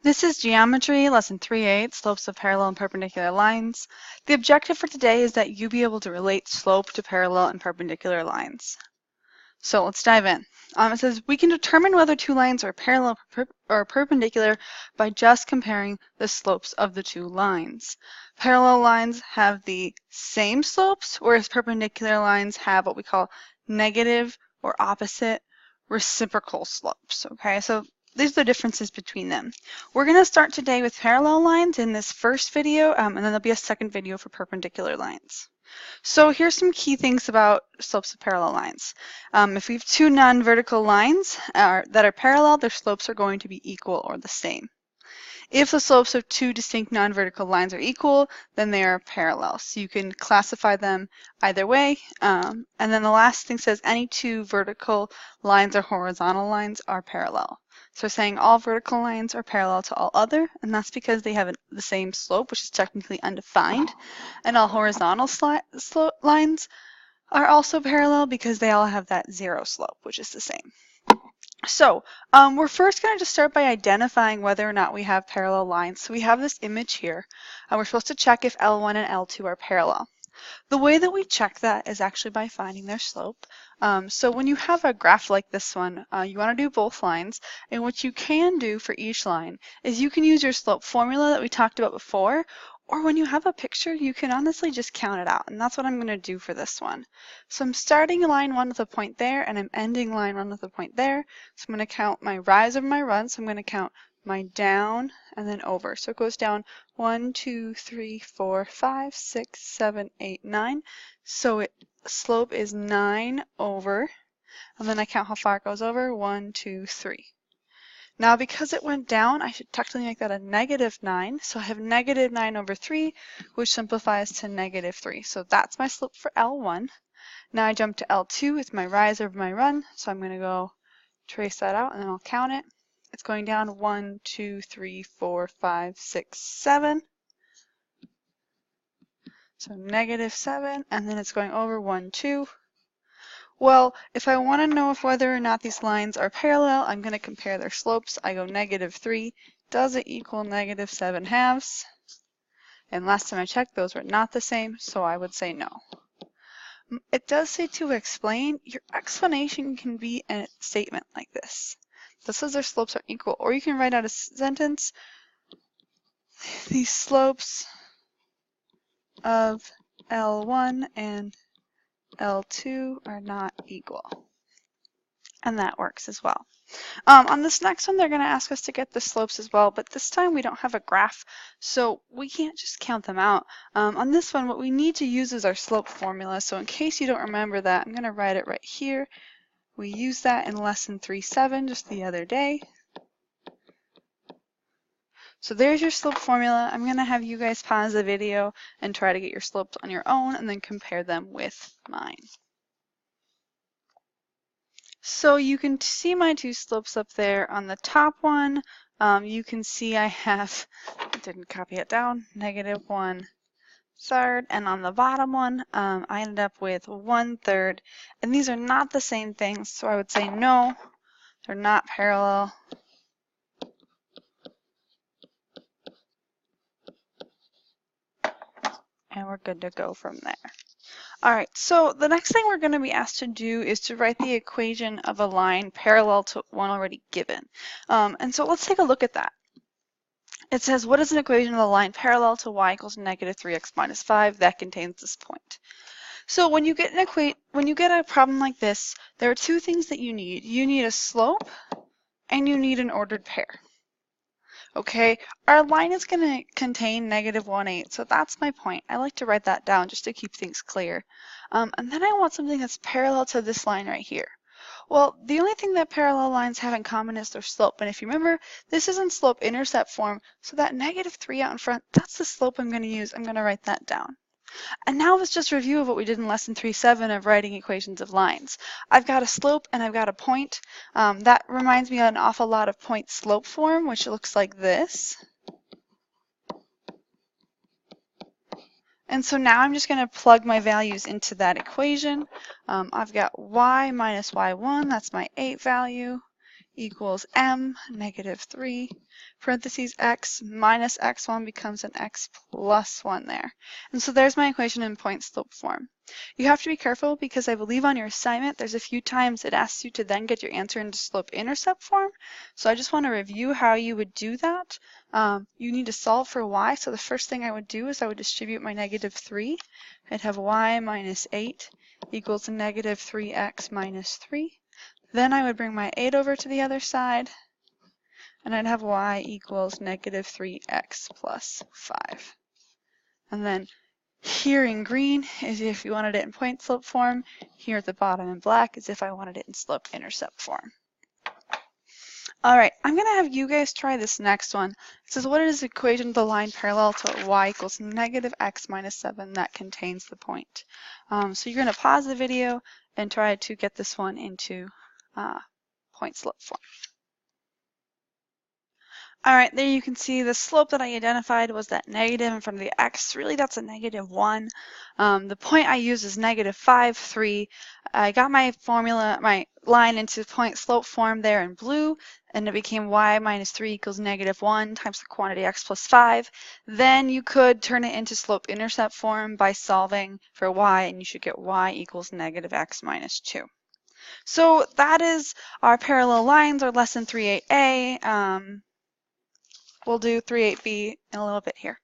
This is Geometry, Lesson 3.8, Slopes of Parallel and Perpendicular Lines. The objective for today is that you be able to relate slope to parallel and perpendicular lines. So let's dive in. It says we can determine whether two lines are parallel or perpendicular by just comparing the slopes of the two lines. Parallel lines have the same slopes, whereas perpendicular lines have what we call negative or opposite reciprocal slopes. Okay, so these are the differences between them. We're going to start today with parallel lines in this first video, and then there'll be a second video for perpendicular lines. So here's some key things about slopes of parallel lines. If we have two non-vertical lines that are parallel, their slopes are going to be equal or the same. If the slopes of two distinct non-vertical lines are equal, then they are parallel. So you can classify them either way. And then the last thing says any two vertical lines or horizontal lines are parallel. So we're saying all vertical lines are parallel to all other, and that's because they have the same slope, which is technically undefined. And all horizontal lines are also parallel because they all have that zero slope, which is the same. So we're first going to just start by identifying whether or not we have parallel lines. So we have this image here, and we're supposed to check if L1 and L2 are parallel. The way that we check that is actually by finding their slope. So when you have a graph like this one, you want to do both lines, and what you can do for each line is you can use your slope formula that we talked about before, or when you have a picture, you can honestly just count it out, and that's what I'm going to do for this one. So I'm starting line 1 with a point there, and I'm ending line 1 with a point there. So I'm going to count my rise over my run, so I'm going to count my down and then over. So it goes down 1, 2, 3, 4, 5, 6, 7, 8, 9. So slope is 9 over, and then I count how far it goes over, 1, 2, 3. Now because it went down, I should technically make that a -9. So I have -9 over 3, which simplifies to -3. So that's my slope for L1. Now I jump to L2 with my rise over my run. So I'm going to go trace that out and then I'll count it. It's going down 1, 2, 3, 4, 5, 6, 7. So -7, and then it's going over 1, 2. Well, if I want to know whether or not these lines are parallel, I'm going to compare their slopes. I go -3. Does it equal -7/2? And last time I checked, those were not the same, so I would say no. It does say to explain. Your explanation can be a statement like this. This says their slopes are equal, or you can write out a sentence. These slopes of L1 and L2 are not equal. And that works as well. On this next one, they're going to ask us to get the slopes as well, but this time we don't have a graph, so we can't just count them out. On this one, what we need to use is our slope formula, so in case you don't remember that, I'm going to write it right here. We used that in lesson 3.7 just the other day. So there's your slope formula. I'm going to have you guys pause the video and try to get your slopes on your own and then compare them with mine. So you can see my two slopes up there. On the top one, you can see I have, I didn't copy it down, -1/3. And on the bottom one, I ended up with 1/3. And these are not the same things, so I would say no, they're not parallel. And we're good to go from there. All right, so the next thing we're going to be asked to do is to write the equation of a line parallel to one already given. And so let's take a look at that. It says, what is an equation of a line parallel to y equals -3x minus 5 that contains this point? So when you get a problem like this, there are two things that you need. You need a slope and you need an ordered pair. Okay, our line is going to contain -1/8, so that's my point. I like to write that down just to keep things clear. And then I want something that's parallel to this line right here. Well, the only thing that parallel lines have in common is their slope. And if you remember, this is in slope-intercept form, so that -3 out in front, that's the slope I'm going to use. I'm going to write that down. And now let's just review of what we did in lesson 3.7 of writing equations of lines. I've got a slope and I've got a point. That reminds me an awful lot of point-slope form, which looks like this. And so now I'm just going to plug my values into that equation. I've got y minus y1, that's my 8 value, equals m negative 3, parentheses x minus x1 becomes an x plus 1 there. And so there's my equation in point slope form. You have to be careful because I believe on your assignment there's a few times it asks you to then get your answer into slope intercept form. So I just want to review how you would do that. You need to solve for y, so the first thing I would do is I would distribute my negative 3. I'd have y minus 8 equals negative 3x minus 3. Then I would bring my 8 over to the other side, and I'd have y equals negative 3x plus 5. And then here in green is if you wanted it in point slope form. Here at the bottom in black is if I wanted it in slope intercept form. All right, I'm going to have you guys try this next one. It says, what is the equation of the line parallel to y equals negative x minus 7 that contains the point? So you're going to pause the video and try to get this one into point slope form. All right, there you can see the slope that I identified was that negative in front of the x. Really, that's a negative 1. The point I used is negative 5, 3. I got my formula, my line into point slope form there in blue, and it became y minus 3 equals negative 1 times the quantity x plus 5. Then you could turn it into slope intercept form by solving for y, and you should get y equals negative x minus 2. So that is our parallel lines, or lesson 3.8a. We'll do 3.8b in a little bit here.